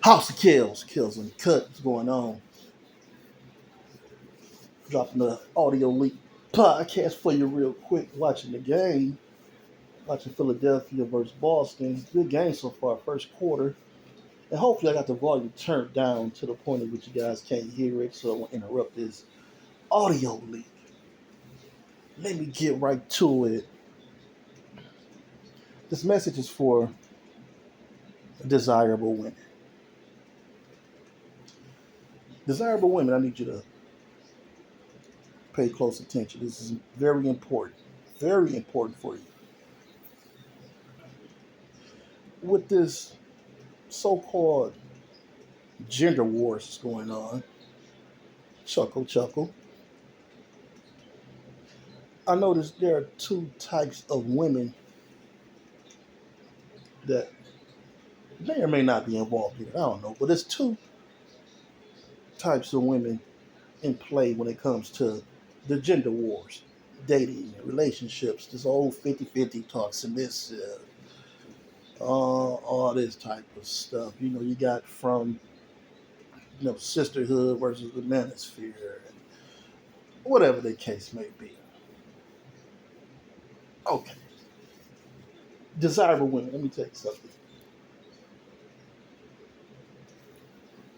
House of Kills and cut. What's going on? Dropping the audio leak podcast for you real quick. Watching the game, watching Philadelphia versus Boston. Good game so far, first quarter. And hopefully I got the volume turned down to the point at which you guys can't hear it, so I won't interrupt this audio leak. Let me get right to it. This message is for desirable women. Desirable women, I need you to pay close attention. This is very important for you. With this so-called gender wars going on, chuckle, chuckle. I noticed there are two types of women that may or may not be involved here. I don't know, but there's two types of women in play when it comes to the gender wars, dating, relationships, this old 50-50 talks and this, all this type of stuff. You know, you got from sisterhood versus the manosphere, whatever the case may be. Okay, desirable women. Let me tell you something.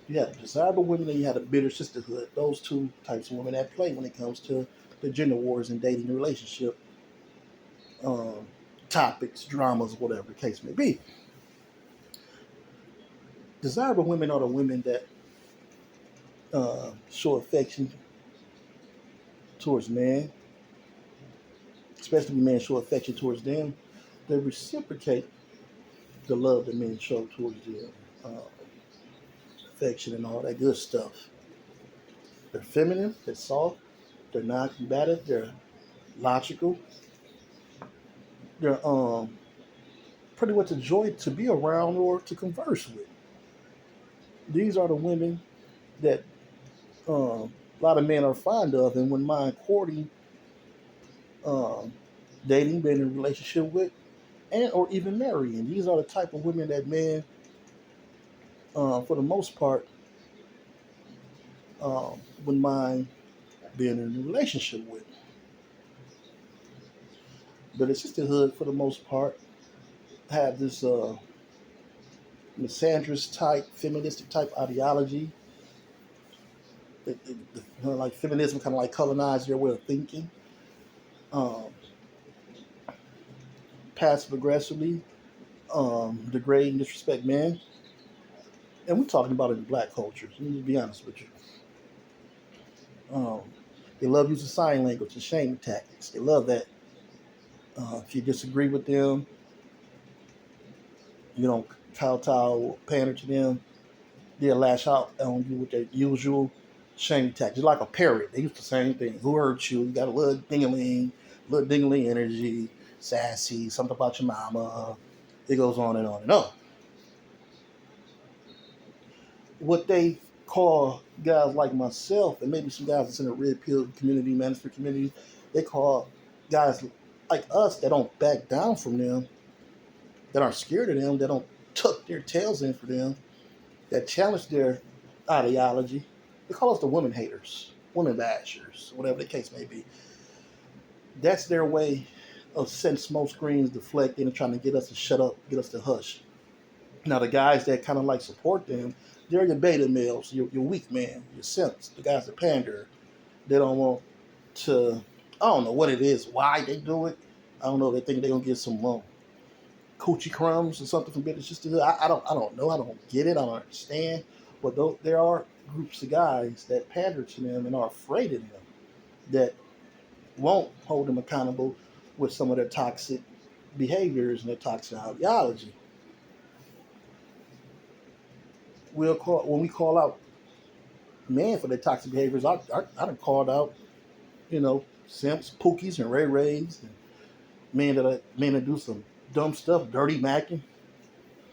You have desirable women and you have a bitter sisterhood. Those two types of women at play when it comes to the gender wars and dating and relationship um, topics, dramas, whatever the case may be. Desirable women are the women that show affection towards men, especially when men show affection towards them. They reciprocate the love that men show towards them, affection and all that good stuff. They're feminine, they're soft, they're non-combative, they're logical, they're pretty much a joy to be around or to converse with. These are the women that a lot of men are fond of and wouldn't mind courting, um, dating, being in a relationship with, and or even marrying. These are the type of women that men, for the most part, wouldn't mind being in a relationship with. But the sisterhood, for the most part, have this misandrist type, feministic type ideology. Like feminism kind of like colonized their way of thinking. Um, passive aggressively degrade and disrespect men. And we're talking about it in black cultures. Let me be honest with you. Um, they love using sign language and shame tactics. They love that. If you disagree with them, you don't kowtow or pander to them, they'll lash out on you with their usual shame tactics. Like a parrot. They use the same thing. Who hurt you? You got a little dingling energy, sassy, something about your mama. It goes on and on and on. What they call guys like myself and maybe some guys that's in the red pill community, management community, they call guys like us that don't back down from them, that aren't scared of them, that don't tuck their tails in for them, that challenge their ideology. They call us the women haters, women bashers, whatever the case may be. That's their way of setting smoke screens, deflecting, and trying to get us to shut up, get us to hush. Now, the guys that kind of like support them, they're your beta males, your weak man, your simps, the guys that pander. They don't want to, I don't know what it is, why they do it. I don't know. They think they're going to get some coochie crumbs or something from Bitter Sisterhood. I don't know. I don't get it. I don't understand. But there are groups of guys that pander to them and are afraid of them that won't hold them accountable with some of their toxic behaviors and their toxic ideology. When we call out men for their toxic behaviors, I done called out, simps, pookies, and ray rays, and men that do some dumb stuff, dirty macking.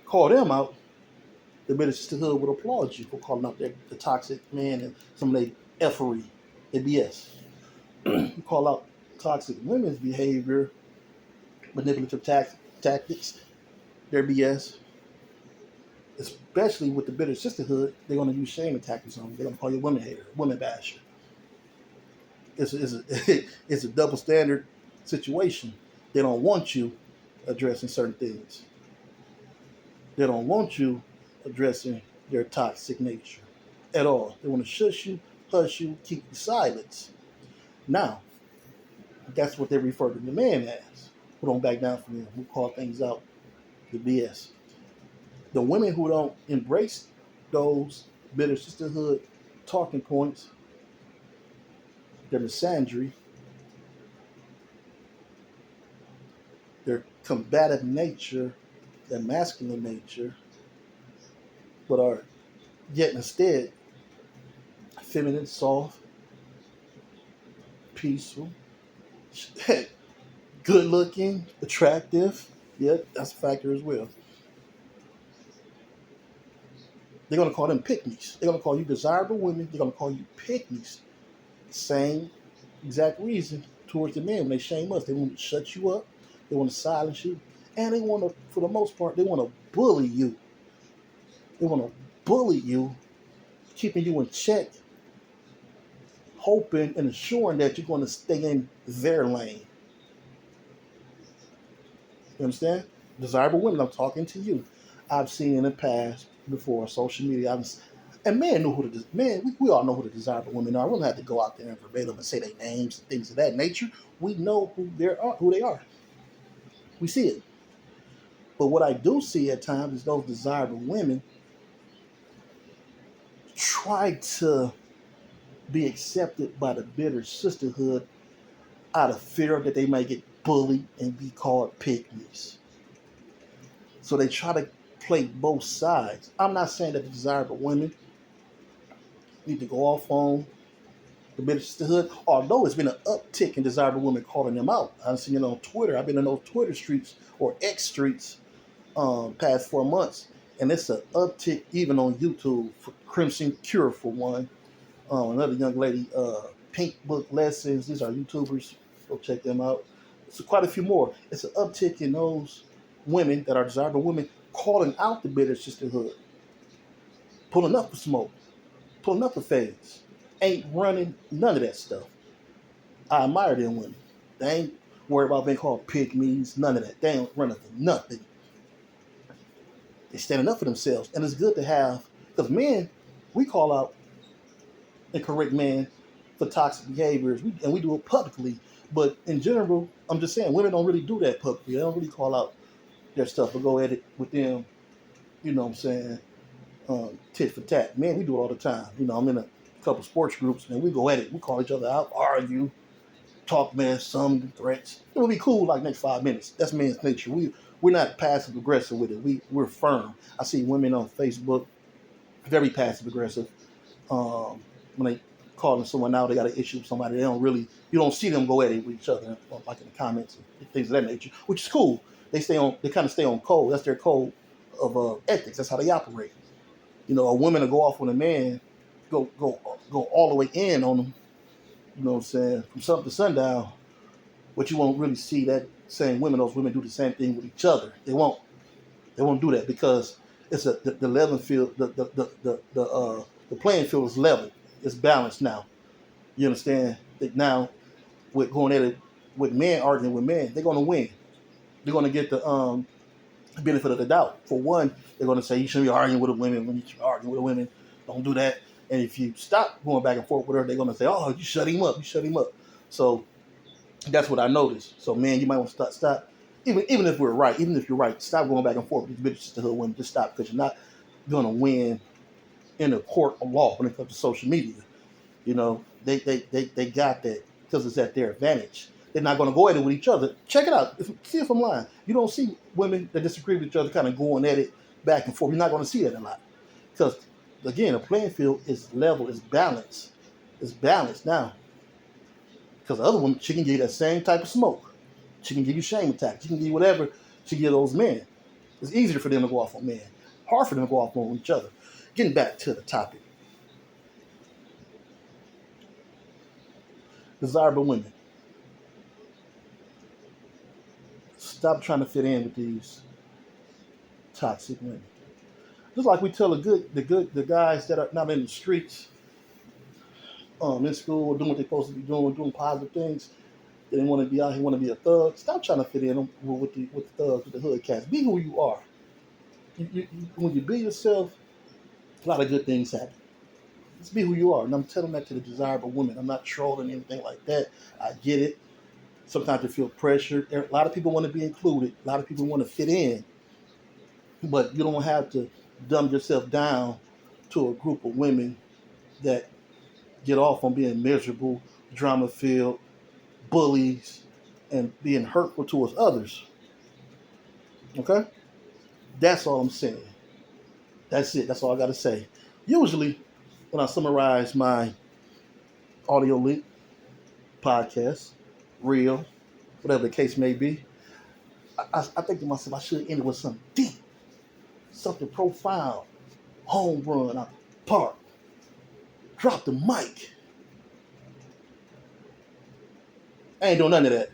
Call them out. The Bitter Sisterhood would applaud you for calling out the toxic man and some of their effery, their BS. You call out toxic women's behavior, manipulative tactics, their BS, especially with the bitter sisterhood, they're going to use shame tactics on you. They're going to call you a women hater, women basher. It's a double standard situation. They don't want you addressing certain things. They don't want you addressing their toxic nature at all. They want to shush you, hush you, keep you silent. Now, that's what they refer to the man as. Who don't back down from them, who call things out, the BS. The women who don't embrace those bitter sisterhood talking points, their misandry, their combative nature, their masculine nature, but are yet instead feminine, soft, peaceful, good looking, attractive. Yeah, that's a factor as well. They're gonna call them pick-me's. They're gonna call you desirable women. They're gonna call you pick-me's. Same exact reason towards the men when they shame us. They want to shut you up. They want to silence you, and they want to, for the most part, they want to bully you. They want to bully you, keeping you in check, hoping and assuring that you're going to stay in their lane. You understand? Desirable women, I'm talking to you. I've seen in the past before on social media. And men know who the men. We all know who the desirable women are. We don't have to go out there and verbatim and say their names and things of that nature. We know who they are. Who they are. We see it. But what I do see at times is those desirable women try to be accepted by the bitter sisterhood out of fear that they might get bullied and be called pygmies. So they try to play both sides. I'm not saying that the desirable women need to go off on the bitter sisterhood, although it's been an uptick in desirable women calling them out. I've seen it on Twitter. I've been in those Twitter streets or X streets past 4 months, and it's an uptick even on YouTube for Crimson Cure for one. Another young lady, Pink Book Lessons. These are YouTubers. Go check them out. So quite a few more. It's an uptick in those women that are desirable women calling out the bitter sisterhood, pulling up the smoke, pulling up the fades, ain't running none of that stuff. I admire them women. They ain't worried about being called pygmies, none of that. They ain't running for nothing. They standing up for themselves, and it's good to have, because men, we call out and correct men for toxic behaviors, and we do it publicly. But in general, I'm just saying, women don't really do that publicly. They don't really call out their stuff or go at it with them. You know what I'm saying? Tit for tat. Man, we do it all the time. You know, I'm in a couple sports groups, and we go at it. We call each other out, argue, talk mess, some threats. It will be cool like next 5 minutes. That's man's nature. We're not passive aggressive with it. We're firm. I see women on Facebook very passive aggressive. When they calling someone out, they got an issue with somebody. They don't really, you don't see them go at it with each other, like in the comments and things of that nature, which is cool. They kind of stay on code. That's their code of ethics. That's how they operate. You know, a woman will go off on a man, go all the way in on them. You know what I'm saying? From sun to sundown. But you won't really see that same women. Those women do the same thing with each other. They won't. They won't do that because it's the level field. The playing field is level. It's balanced now. You understand that now with going at it with men arguing with men, they're gonna win. They're gonna get the benefit of the doubt. For one, they're gonna say you shouldn't be arguing with the women. When you arguing with the women, don't do that. And if you stop going back and forth with her, they're gonna say, "Oh, you shut him up. You shut him up." So that's what I noticed. So man, you might want to stop. Even if we're right, even if you're right, stop going back and forth with these bitches to the women. Just stop because you're not gonna win in a court of law when it comes to social media. You know, they got that because it's at their advantage. They're not going to go at it with each other. Check it out. See if I'm lying. You don't see women that disagree with each other kind of going at it back and forth. You're not going to see that a lot. Because, again, the playing field is level, it's balanced. It's balanced now. Because the other woman, she can give you that same type of smoke. She can give you shame attacks. She can give you whatever she give those men. It's easier for them to go off on men. Hard for them to go off on each other. Getting back to the topic. Desirable women. Stop trying to fit in with these toxic women. Just like we tell the guys that are not in the streets, in school, doing what they're supposed to be doing positive things. They didn't want to be out here, want to be a thug. Stop trying to fit in with the thugs, with the hood cats. Be who you are. When you be yourself, a lot of good things happen. Just be who you are. And I'm telling that to the desirable women. I'm not trolling anything like that. I get it. Sometimes you feel pressured. A lot of people want to be included. A lot of people want to fit in. But you don't have to dumb yourself down to a group of women that get off on being miserable, drama filled, bullies, and being hurtful towards others. Okay? That's all I'm saying. That's it. That's all I got to say. Usually, when I summarize my audio link, podcast, reel, whatever the case may be, I think to myself, I should end it with something deep, something profound, home run out the park, drop the mic. I ain't doing none of that.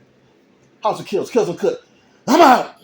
House of Kills, Kills and Cut. I'm out.